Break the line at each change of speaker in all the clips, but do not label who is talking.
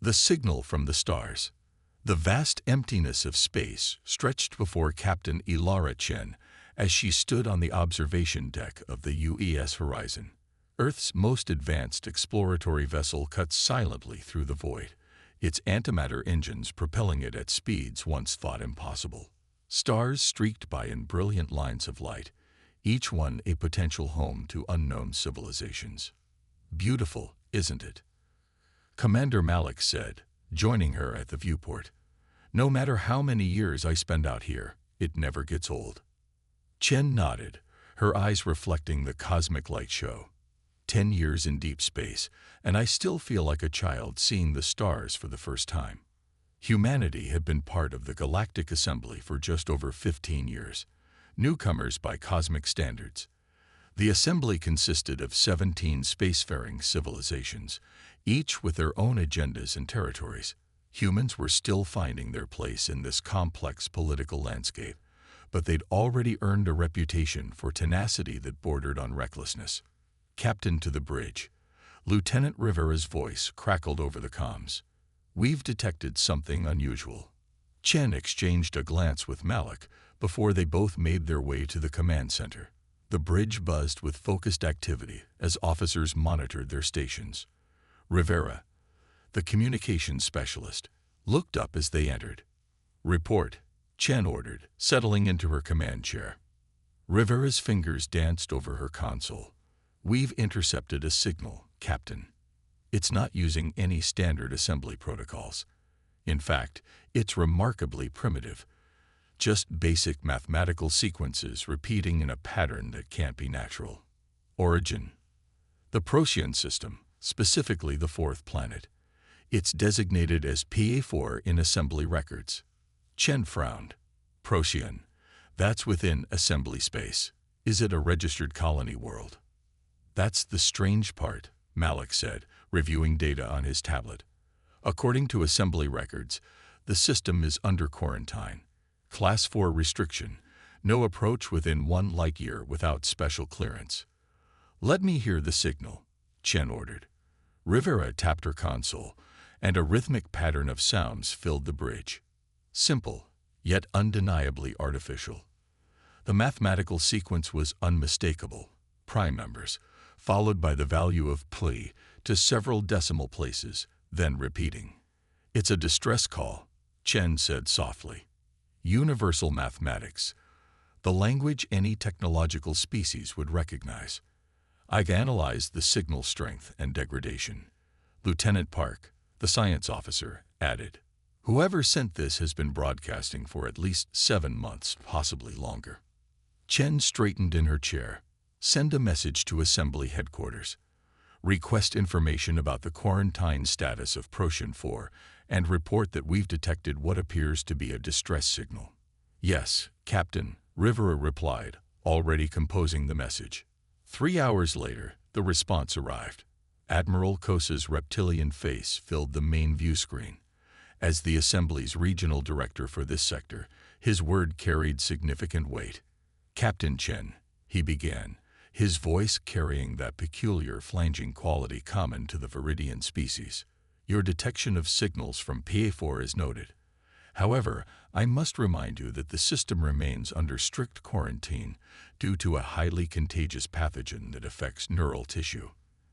The signal from the stars. The vast emptiness of space stretched before Captain Ilara Chen as she stood on the observation deck of the UES Horizon. Earth's most advanced exploratory vessel cut silently through the void, its antimatter engines propelling it at speeds once thought impossible. Stars streaked by in brilliant lines of light, each one a potential home to unknown civilizations. Beautiful, isn't it? Commander Malik said, joining her at the viewport. No matter how many years I spend out here, it never gets old. Chen nodded, her eyes reflecting the cosmic light show. 10 years in deep space, and I still feel like a child seeing the stars for the first time. Humanity had been part of the Galactic Assembly for just over 15 years, newcomers by cosmic standards. The Assembly consisted of 17 spacefaring civilizations, each with their own agendas and territories. Humans were still finding their place in this complex political landscape, but they'd already earned a reputation for tenacity that bordered on recklessness. Captain to the bridge. Lieutenant Rivera's voice crackled over the comms. We've detected something unusual. Chen exchanged a glance with Malik before they both made their way to the command center. The bridge buzzed with focused activity as officers monitored their stations. Rivera, the communications specialist, looked up as they entered. Report, Chen ordered, settling into her command chair. Rivera's fingers danced over her console. We've intercepted a signal, Captain. It's not using any standard assembly protocols. In fact, it's remarkably primitive. Just basic mathematical sequences repeating in a pattern that can't be natural. Origin. The Procyon system, specifically the fourth planet. It's designated as PA4 in assembly records. Chen frowned. Procyon. That's within assembly space. Is it a registered colony world? That's the strange part, Malik said, reviewing data on his tablet. According to assembly records, the system is under quarantine. Class 4 restriction, no approach within 1 light-year without special clearance. Let me hear the signal, Chen ordered. Rivera tapped her console, and a rhythmic pattern of sounds filled the bridge. Simple, yet undeniably artificial. The mathematical sequence was unmistakable. Prime numbers, followed by the value of pli to several decimal places, then repeating. It's a distress call, Chen said softly. Universal mathematics, the language any technological species would recognize. I've analyzed the signal strength and degradation. Lieutenant Park, the science officer, added. Whoever sent this has been broadcasting for at least 7 months, possibly longer. Chen straightened in her chair. Send a message to Assembly Headquarters. Request information about the quarantine status of Procyon 4 and report that we've detected what appears to be a distress signal. Yes, Captain, Rivera replied, already composing the message. 3 hours later, the response arrived. Admiral Kosa's reptilian face filled the main view screen. As the Assembly's regional director for this sector, his word carried significant weight. Captain Chen, he began, his voice carrying that peculiar flanging quality common to the Viridian species. Your detection of signals from PA4 is noted. However, I must remind you that the system remains under strict quarantine due to a highly contagious pathogen that affects neural tissue.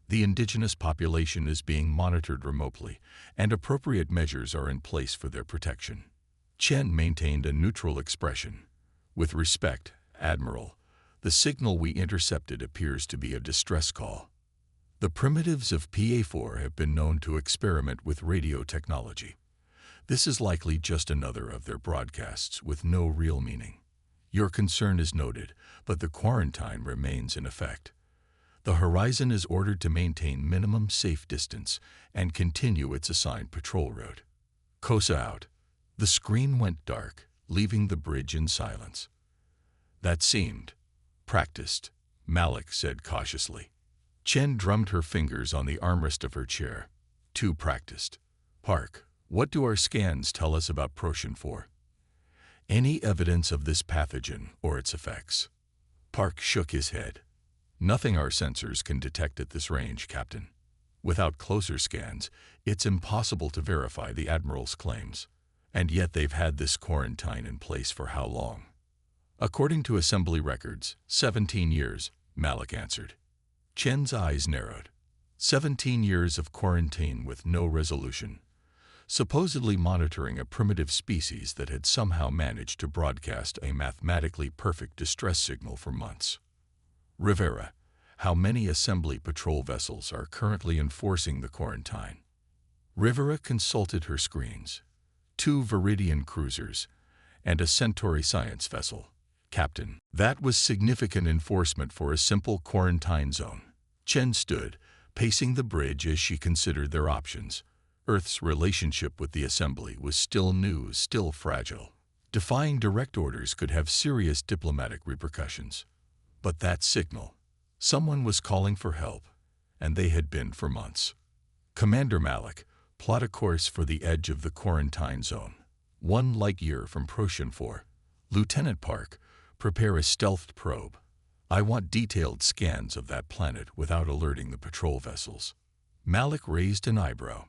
The indigenous population is being monitored remotely, and appropriate measures are in place for their protection. Chen maintained a neutral expression. With respect, Admiral, the signal we intercepted appears to be a distress call. The primitives of PA4 have been known to experiment with radio technology. This is likely just another of their broadcasts with no real meaning. Your concern is noted, but the quarantine remains in effect. The Horizon is ordered to maintain minimum safe distance and continue its assigned patrol route. Kosa out. The screen went dark, leaving the bridge in silence. That seemed practiced, Malik said cautiously. Chen drummed her fingers on the armrest of her chair. Too practiced. Park, what do our scans tell us about Procyon 4? Any evidence of this pathogen or its effects? Park shook his head. Nothing our sensors can detect at this range, Captain. Without closer scans, it's impossible to verify the Admiral's claims. And yet they've had this quarantine in place for how long? According to Assembly records, 17 years, Malik answered. Chen's eyes narrowed. 17 years of quarantine with no resolution, supposedly monitoring a primitive species that had somehow managed to broadcast a mathematically perfect distress signal for months. Rivera, how many Assembly patrol vessels are currently enforcing the quarantine? Rivera consulted her screens. 2 Viridian cruisers and a Centauri science vessel. Captain, that was significant enforcement for a simple quarantine zone. Chen stood, pacing the bridge as she considered their options. Earth's relationship with the Assembly was still new, still fragile. Defying direct orders could have serious diplomatic repercussions. But that signal, someone was calling for help, and they had been for months. Commander Malik, plot a course for the edge of the quarantine zone. 1 light-year from Procyon 4. Lieutenant Park, prepare a stealthed probe. I want detailed scans of that planet without alerting the patrol vessels. Malik raised an eyebrow.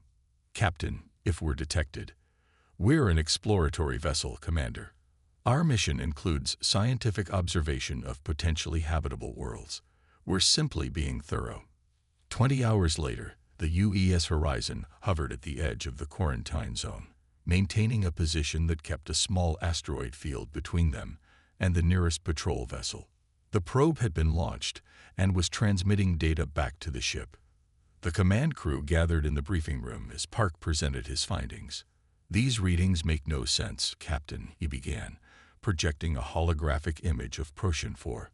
Captain, if we're detected, we're an exploratory vessel, Commander. Our mission includes scientific observation of potentially habitable worlds. We're simply being thorough. 20 hours later, the UES Horizon hovered at the edge of the quarantine zone, maintaining a position that kept a small asteroid field between them and the nearest patrol vessel. The probe had been launched and was transmitting data back to the ship. The command crew gathered in the briefing room as Park presented his findings. These readings make no sense, Captain, he began, projecting a holographic image of Procyon 4.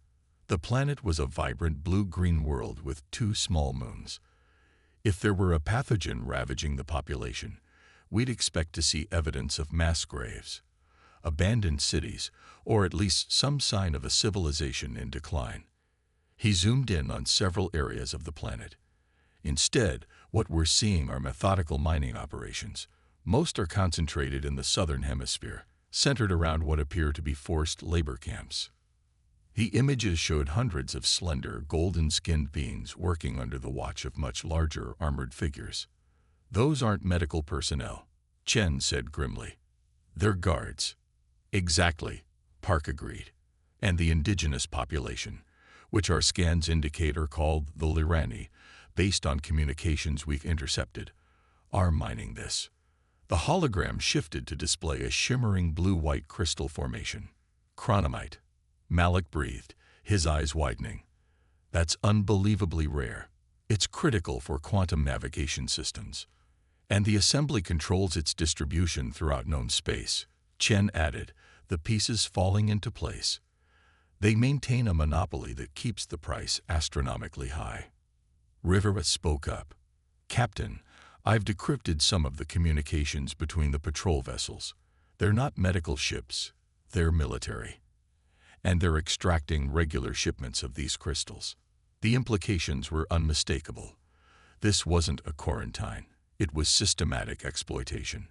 The planet was a vibrant blue-green world with 2 small moons. If there were a pathogen ravaging the population, we'd expect to see evidence of mass graves, abandoned cities, or at least some sign of a civilization in decline. He zoomed in on several areas of the planet. Instead, what we're seeing are methodical mining operations. Most are concentrated in the southern hemisphere, centered around what appear to be forced labor camps. The images showed hundreds of slender, golden-skinned beings working under the watch of much larger, armored figures. Those aren't medical personnel, Chen said grimly. They're guards. Exactly, Park agreed. And the indigenous population, which our scans indicate are called the Lirani, based on communications we've intercepted, are mining this. The hologram shifted to display a shimmering blue-white crystal formation. Chronomite. Malik breathed, his eyes widening. That's unbelievably rare. It's critical for quantum navigation systems. And the Assembly controls its distribution throughout known space, Chen added, the pieces falling into place. They maintain a monopoly that keeps the price astronomically high. Rivera spoke up. Captain, I've decrypted some of the communications between the patrol vessels. They're not medical ships, they're military. And they're extracting regular shipments of these crystals. The implications were unmistakable. This wasn't a quarantine. It was systematic exploitation.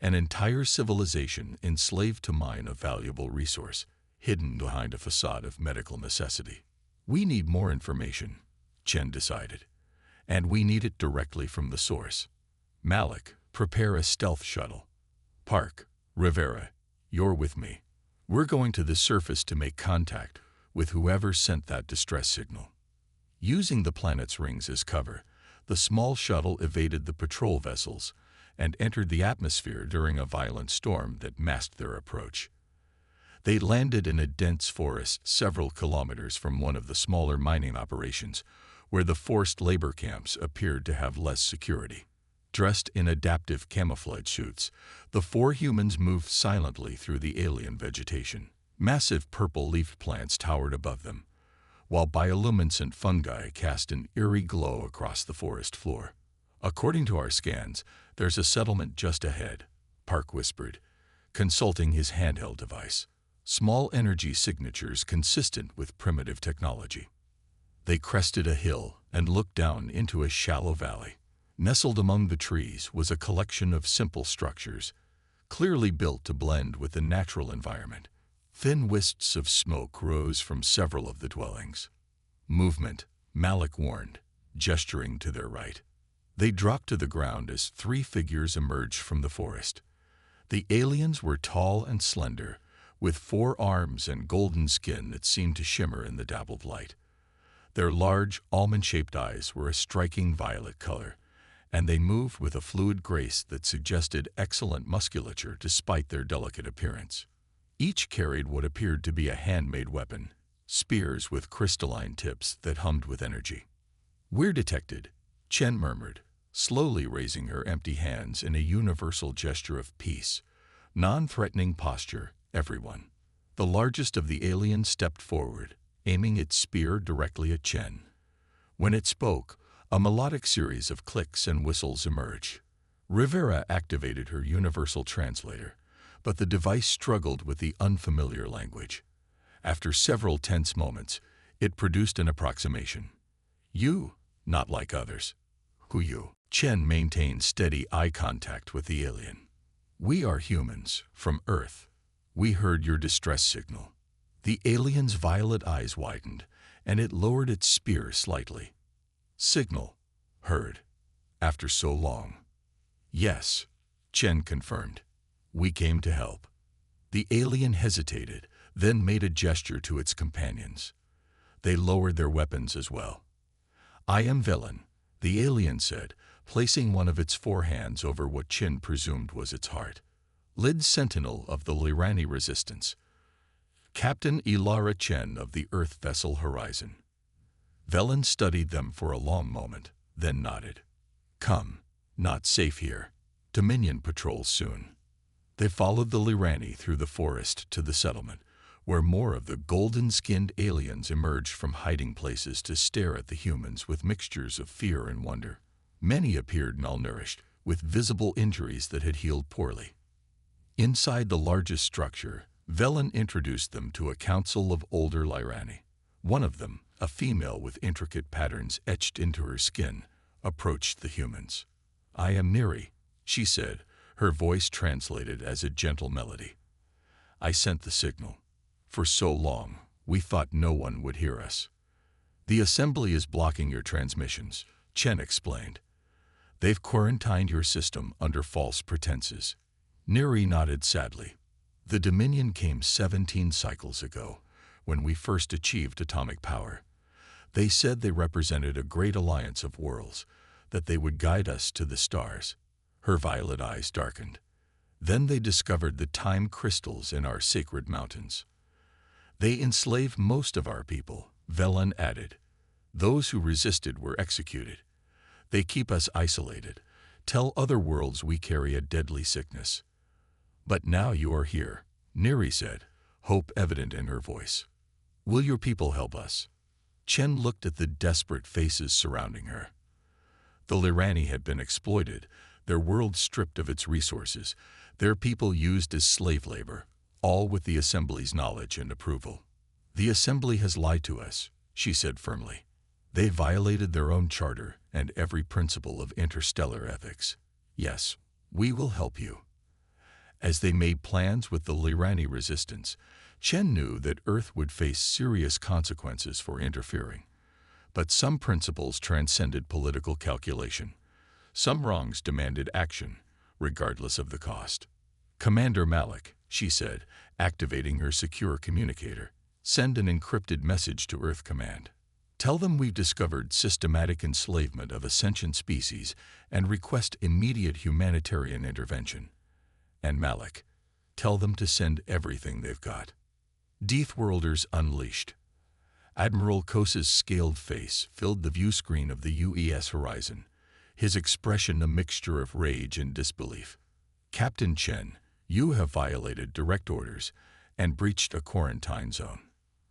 An entire civilization enslaved to mine a valuable resource, hidden behind a facade of medical necessity. We need more information, Chen decided. And we need it directly from the source. Malik, prepare a stealth shuttle. Park, Rivera, you're with me. We're going to the surface to make contact with whoever sent that distress signal. Using the planet's rings as cover, the small shuttle evaded the patrol vessels and entered the atmosphere during a violent storm that masked their approach. They landed in a dense forest several kilometers from one of the smaller mining operations, where the forced labor camps appeared to have less security. Dressed in adaptive camouflage suits, the 4 humans moved silently through the alien vegetation. Massive purple-leafed plants towered above them, while bioluminescent fungi cast an eerie glow across the forest floor. According to our scans, there's a settlement just ahead, Park whispered, consulting his handheld device. Small energy signatures consistent with primitive technology. They crested a hill and looked down into a shallow valley. Nestled among the trees was a collection of simple structures, clearly built to blend with the natural environment. Thin wisps of smoke rose from several of the dwellings. Movement, Malik warned, gesturing to their right. They dropped to the ground as three figures emerged from the forest. The aliens were tall and slender, with 4 arms and golden skin that seemed to shimmer in the dappled light. Their large, almond-shaped eyes were a striking violet color, and they moved with a fluid grace that suggested excellent musculature despite their delicate appearance. Each carried what appeared to be a handmade weapon, spears with crystalline tips that hummed with energy. "We're detected," Chen murmured, slowly raising her empty hands in a universal gesture of peace. Non-threatening posture, everyone. The largest of the aliens stepped forward, aiming its spear directly at Chen. When it spoke, a melodic series of clicks and whistles emerged. Rivera activated her universal translator, but the device struggled with the unfamiliar language. After several tense moments, it produced an approximation. "You, not like others." "Who you?" Chen maintained steady eye contact with the alien. "We are humans, from Earth. We heard your distress signal." The alien's violet eyes widened, and it lowered its spear slightly. "Signal. Heard. After so long." "Yes," Chen confirmed. "We came to help." The alien hesitated, then made a gesture to its companions. They lowered their weapons as well. "I am Velen," the alien said, placing one of its 4 hands over what Chen presumed was its heart. "Lid Sentinel of the Lirani Resistance. Captain Ilara Chen of the Earth vessel Horizon." Velen studied them for a long moment, then nodded. "Come. Not safe here. Dominion patrols soon." They followed the Lirani through the forest to the settlement, where more of the golden-skinned aliens emerged from hiding places to stare at the humans with mixtures of fear and wonder. Many appeared malnourished, with visible injuries that had healed poorly. Inside the largest structure, Velen introduced them to a council of older Lirani. One of them, a female with intricate patterns etched into her skin, approached the humans. "I am Neri," she said, her voice translated as a gentle melody. "I sent the signal. For so long, we thought no one would hear us." "The assembly is blocking your transmissions," Chen explained. "They've quarantined your system under false pretenses." Neri nodded sadly. "The Dominion came 17 cycles ago, when we first achieved atomic power. They said they represented a great alliance of worlds, that they would guide us to the stars." Her violet eyes darkened. "Then they discovered the time crystals in our sacred mountains. They enslaved most of our people," Velen added. "Those who resisted were executed. They keep us isolated, tell other worlds we carry a deadly sickness." "But now you are here," Neri said, hope evident in her voice. "Will your people help us?" Chen looked at the desperate faces surrounding her. The Lirani had been exploited, their world stripped of its resources, their people used as slave labor, all with the Assembly's knowledge and approval. "The Assembly has lied to us," she said firmly. "They violated their own charter and every principle of interstellar ethics. Yes, we will help you." As they made plans with the Lirani resistance, Chen knew that Earth would face serious consequences for interfering. But some principles transcended political calculation. Some wrongs demanded action, regardless of the cost. "Commander Malik," she said, activating her secure communicator, "send an encrypted message to Earth Command. Tell them we've discovered systematic enslavement of a sentient species and request immediate humanitarian intervention. And Malik, tell them to send everything they've got." Deathworlders unleashed. Admiral Kosa's scaled face filled the view screen of the UES Horizon, his expression a mixture of rage and disbelief. "Captain Chen, you have violated direct orders and breached a quarantine zone.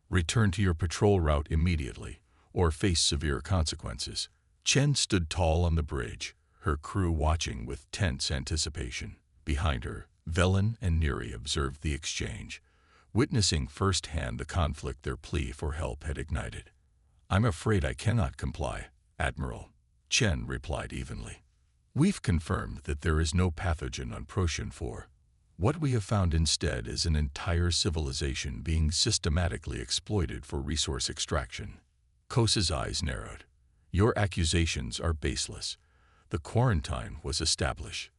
Return to your patrol route immediately, or face severe consequences." Chen stood tall on the bridge, her crew watching with tense anticipation. Behind her, Velen and Neri observed the exchange, witnessing firsthand the conflict their plea for help had ignited. "I'm afraid I cannot comply, Admiral," Chen replied evenly. "We've confirmed that there is no pathogen on Procyon 4. What we have found instead is an entire civilization being systematically exploited for resource extraction." Kosa's eyes narrowed. "Your accusations are baseless. The quarantine was established.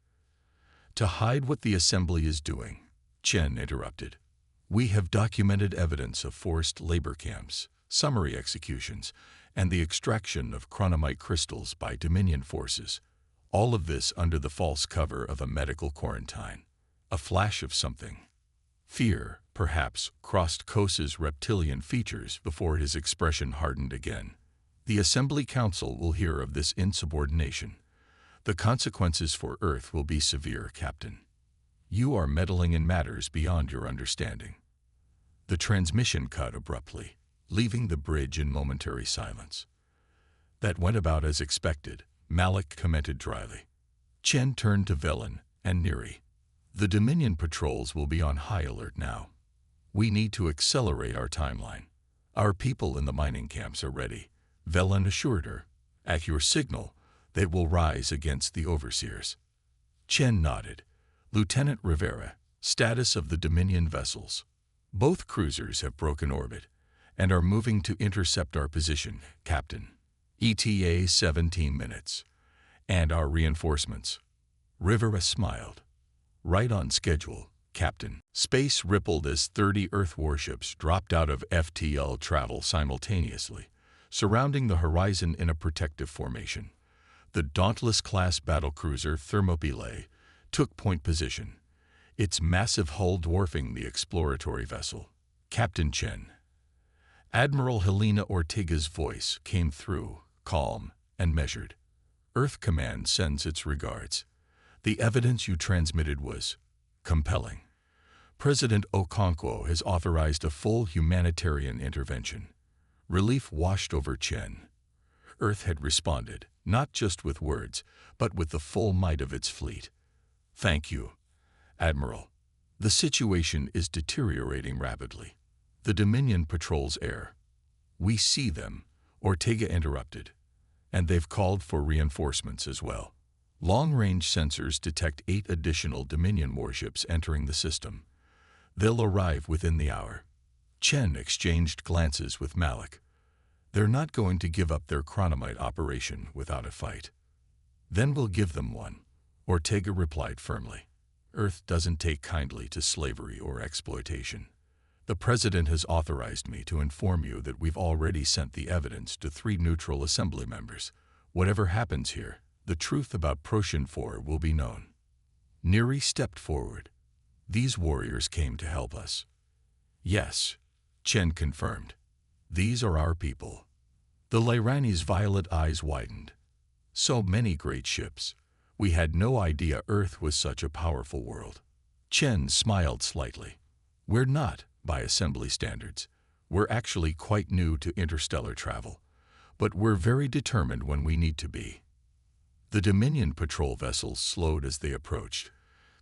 To hide what the assembly is doing, Chen interrupted. We have documented evidence of forced labor camps, summary executions, and the extraction of chronomite crystals by Dominion forces. All of this under the false cover of a medical quarantine. A flash of something. Fear, perhaps, crossed Kosa's reptilian features before his expression hardened again. The Assembly Council will hear of this insubordination. The consequences for Earth will be severe, Captain. You are meddling in matters beyond your understanding. The transmission cut abruptly, leaving the bridge in momentary silence. That went about as expected, Malik commented dryly. Chen turned to Velen and Neri. The Dominion patrols will be on high alert now. We need to accelerate our timeline. Our people in the mining camps are ready, Velen assured her. At your signal, they will rise against the overseers. Chen nodded. Lieutenant Rivera, status of the Dominion vessels. Both cruisers have broken orbit and are moving to intercept our position, Captain. ETA 17 minutes. And our reinforcements. Rivera smiled. Right on schedule, Captain. Space rippled as 30 Earth warships dropped out of FTL travel simultaneously, surrounding the horizon in a protective formation. The Dauntless-class battlecruiser Thermopylae took point position, its massive hull dwarfing the exploratory vessel. Captain Chen. Admiral Helena Ortega's voice came through, calm and measured. Earth Command sends its regards. The evidence you transmitted was compelling. President Okonkwo has authorized a full humanitarian intervention. Relief washed over Chen. Earth had responded, not just with words, but with the full might of its fleet. Thank you, Admiral. The situation is deteriorating rapidly. The Dominion patrols air. We see them, Ortega interrupted. And they've called for reinforcements as well. Long-range sensors detect 8 additional Dominion warships entering the system. They'll arrive within the hour. Chen exchanged glances with Malik. They're not going to give up their chronomite operation without a fight. Then we'll give them one, Ortega replied firmly. Earth doesn't take kindly to slavery or exploitation. The President has authorized me to inform you that we've already sent the evidence to 3 neutral assembly members. Whatever happens here, the truth about Protean 4 will be known. Neri stepped forward. These warriors came to help us. Yes, Chen confirmed. These are our people. The Lairani's violet eyes widened. So many great ships. We had no idea Earth was such a powerful world. Chen smiled slightly. We're not, by assembly standards. We're actually quite new to interstellar travel. But we're very determined when we need to be. The Dominion patrol vessels slowed as they approached,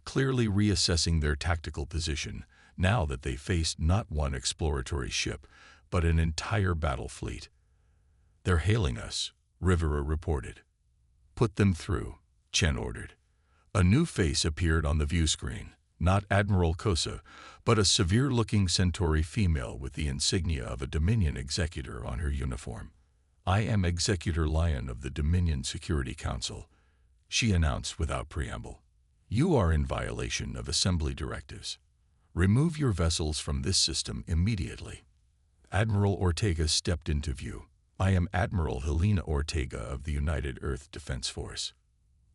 clearly reassessing their tactical position now that they faced not one exploratory ship, but an entire battle fleet. They're hailing us, Rivera reported. Put them through, Chen ordered. A new face appeared on the view screen, not Admiral Kosa, but a severe-looking Centauri female with the insignia of a Dominion executor on her uniform. I am Executor Lion of the Dominion Security Council, she announced without preamble. You are in violation of Assembly directives. Remove your vessels from this system immediately. Admiral Ortega stepped into view. I am Admiral Helena Ortega of the United Earth Defense Force.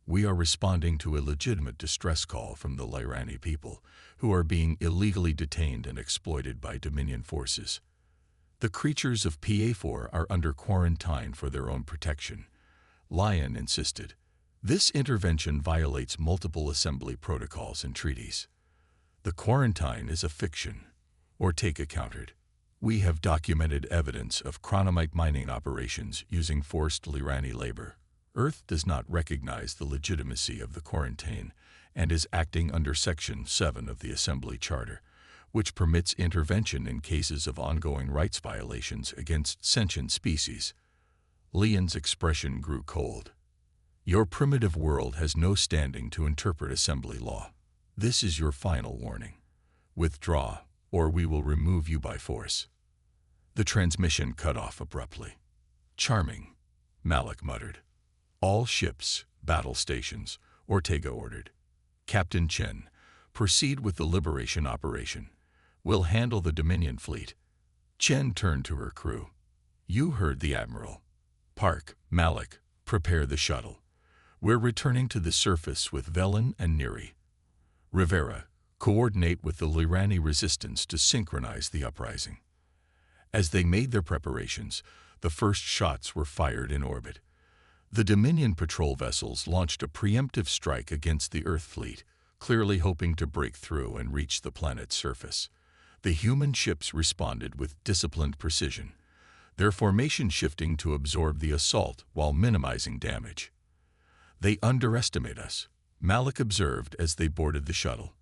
We are responding to a legitimate distress call from the Lairani people, who are being illegally detained and exploited by Dominion forces. The creatures of PA4 are under quarantine for their own protection. Lion insisted. This intervention violates multiple assembly protocols and treaties. The quarantine is a fiction, Ortega countered. We have documented evidence of chronomite mining operations using forced Lairani labor. Earth does not recognize the legitimacy of the quarantine and is acting under Section 7 of the Assembly Charter, which permits intervention in cases of ongoing rights violations against sentient species. Leon's expression grew cold. Your primitive world has no standing to interpret Assembly law. This is your final warning. Withdraw, or we will remove you by force. The transmission cut off abruptly. Charming, Malik muttered. All ships, battle stations, Ortega ordered. Captain Chen, proceed with the liberation operation. We'll handle the Dominion fleet. Chen turned to her crew. You heard the Admiral. Park, Malik, prepare the shuttle. We're returning to the surface with Velen and Neri. Rivera, coordinate with the Lirani resistance to synchronize the uprising. As they made their preparations, the first shots were fired in orbit. The Dominion patrol vessels launched a preemptive strike against the Earth fleet, clearly hoping to break through and reach the planet's surface. The human ships responded with disciplined precision, their formation shifting to absorb the assault while minimizing damage. They underestimate us, Malik observed as they boarded the shuttle.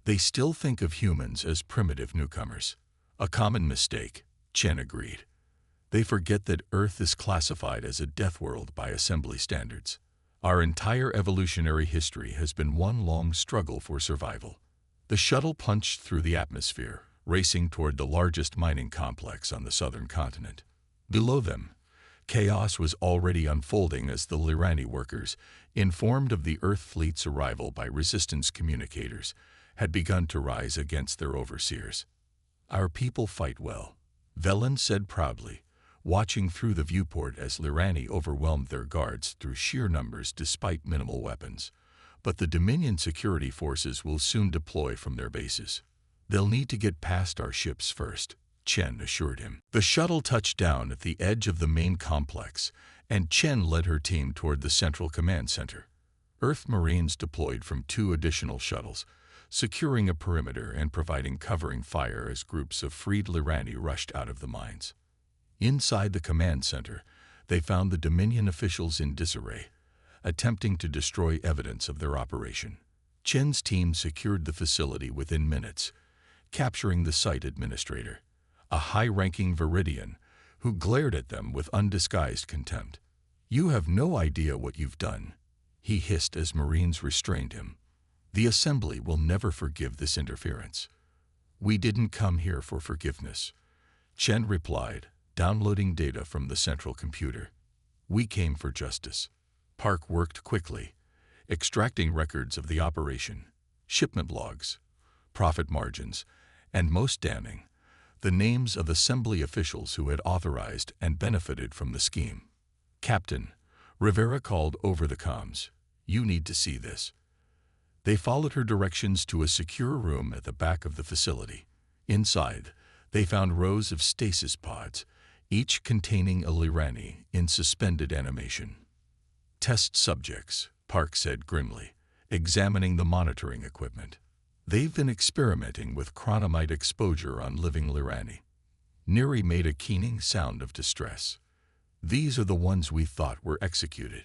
They still think of humans as primitive newcomers. A common mistake, Chen agreed. They forget that Earth is classified as a death world by assembly standards. Our entire evolutionary history has been one long struggle for survival. The shuttle punched through the atmosphere, racing toward the largest mining complex on the southern continent. Below them, chaos was already unfolding as the Lirani workers, informed of the Earth fleet's arrival by resistance communicators, had begun to rise against their overseers. Our people fight well, Velen said proudly, watching through the viewport as Lirani overwhelmed their guards through sheer numbers despite minimal weapons. But the Dominion security forces will soon deploy from their bases. They'll need to get past our ships first, Chen assured him. The shuttle touched down at the edge of the main complex, and Chen led her team toward the Central Command Center. Earth Marines deployed from 2 additional shuttles, securing a perimeter and providing covering fire as groups of freed Lirani rushed out of the mines. Inside the command center, they found the Dominion officials in disarray, attempting to destroy evidence of their operation. Chen's team secured the facility within minutes, capturing the site administrator, a high-ranking Viridian, who glared at them with undisguised contempt. You have no idea what you've done, he hissed as Marines restrained him. The Assembly will never forgive this interference. We didn't come here for forgiveness, Chen replied, downloading data from the central computer. We came for justice. Park worked quickly, extracting records of the operation, shipment logs, profit margins, and most damning, the names of Assembly officials who had authorized and benefited from the scheme. Captain, Rivera called over the comms. You need to see this. They followed her directions to a secure room at the back of the facility. Inside, they found rows of stasis pods, each containing a Lirani in suspended animation. Test subjects, Park said grimly, examining the monitoring equipment. They've been experimenting with chronomite exposure on living Lirani. Neri made a keening sound of distress. These are the ones we thought were executed.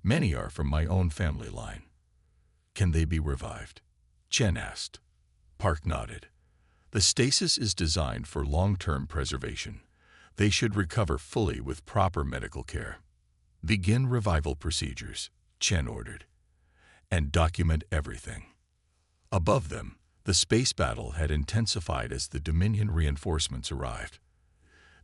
Many are from my own family line. Can they be revived? Chen asked. Park nodded. The stasis is designed for long-term preservation. They should recover fully with proper medical care. Begin revival procedures, Chen ordered, and document everything. Above them, the space battle had intensified as the Dominion reinforcements arrived.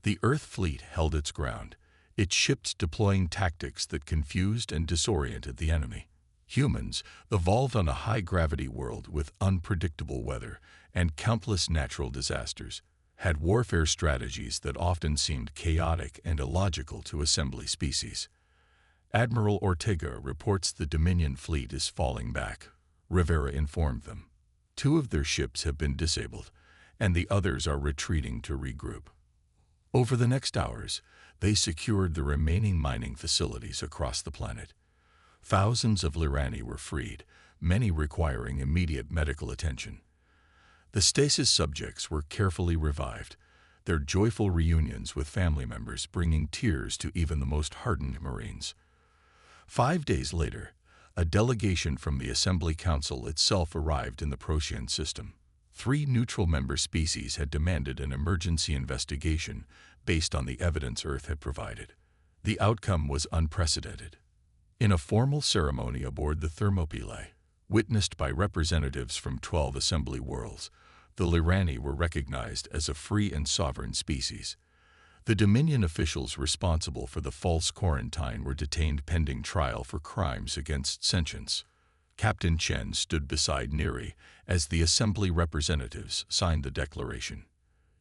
The Earth fleet held its ground, its ships deploying tactics that confused and disoriented the enemy. Humans, evolved on a high-gravity world with unpredictable weather and countless natural disasters, had warfare strategies that often seemed chaotic and illogical to assembly species. Admiral Ortega reports the Dominion fleet is falling back, Rivera informed them. 2 of their ships have been disabled, and the others are retreating to regroup. Over the next hours, they secured the remaining mining facilities across the planet. Thousands of Lirani were freed, many requiring immediate medical attention. The stasis subjects were carefully revived, their joyful reunions with family members bringing tears to even the most hardened Marines. 5 days later, a delegation from the Assembly Council itself arrived in the Procyon system. 3 neutral member species had demanded an emergency investigation based on the evidence Earth had provided. The outcome was unprecedented. In a formal ceremony aboard the Thermopylae, witnessed by representatives from 12 assembly worlds, the Lirani were recognized as a free and sovereign species. The Dominion officials responsible for the false quarantine were detained pending trial for crimes against sentience. Captain Chen stood beside Neri as the Assembly representatives signed the declaration.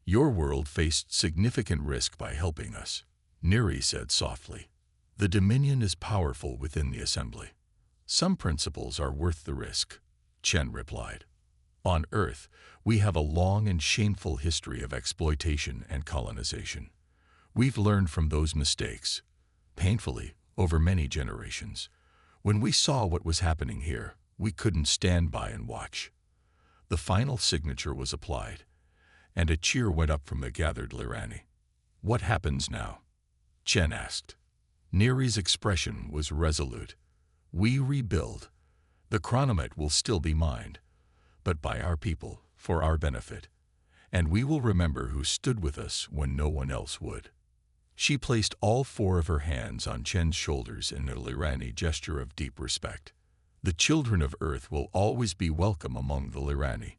"Your world faced significant risk by helping us," Neri said softly. "The Dominion is powerful within the Assembly. Some principles are worth the risk," Chen replied. "On Earth, we have a long and shameful history of exploitation and colonization. We've learned from those mistakes, painfully, over many generations. When we saw what was happening here, we couldn't stand by and watch." The final signature was applied, and a cheer went up from the gathered Lirani. "What happens now?" Chen asked. Neri's expression was resolute. "We rebuild. The chronomet will still be mined, but by our people, for our benefit. And we will remember who stood with us when no one else would." She placed all four of her hands on Chen's shoulders in a Lirani gesture of deep respect. "The children of Earth will always be welcome among the Lirani."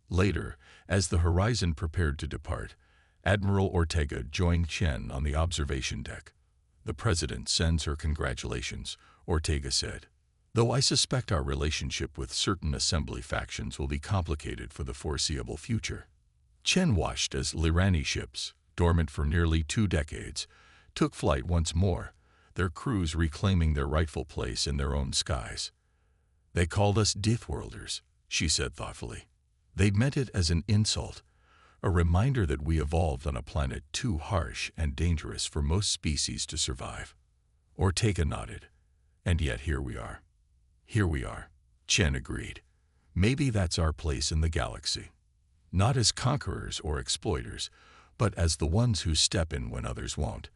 Later, as the Horizon prepared to depart, Admiral Ortega joined Chen on the observation deck. "The President sends her congratulations," Ortega said. "Though I suspect our relationship with certain Assembly factions will be complicated for the foreseeable future." Chen watched as Lirani ships, dormant for nearly 2 decades, took flight once more, their crews reclaiming their rightful place in their own skies. "They called us Deathworlders," she said thoughtfully. "They meant it as an insult, a reminder that we evolved on a planet too harsh and dangerous for most species to survive." Ortega nodded. "And yet here we are." "Here we are," Chen agreed. "Maybe that's our place in the galaxy. Not as conquerors or exploiters, but as the ones who step in when others won't.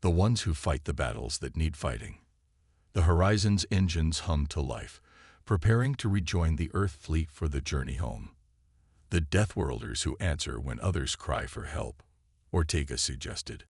The ones who fight the battles that need fighting." The Horizon's engines hummed to life, preparing to rejoin the Earth fleet for the journey home. "The Deathworlders who answer when others cry for help," Ortega suggested.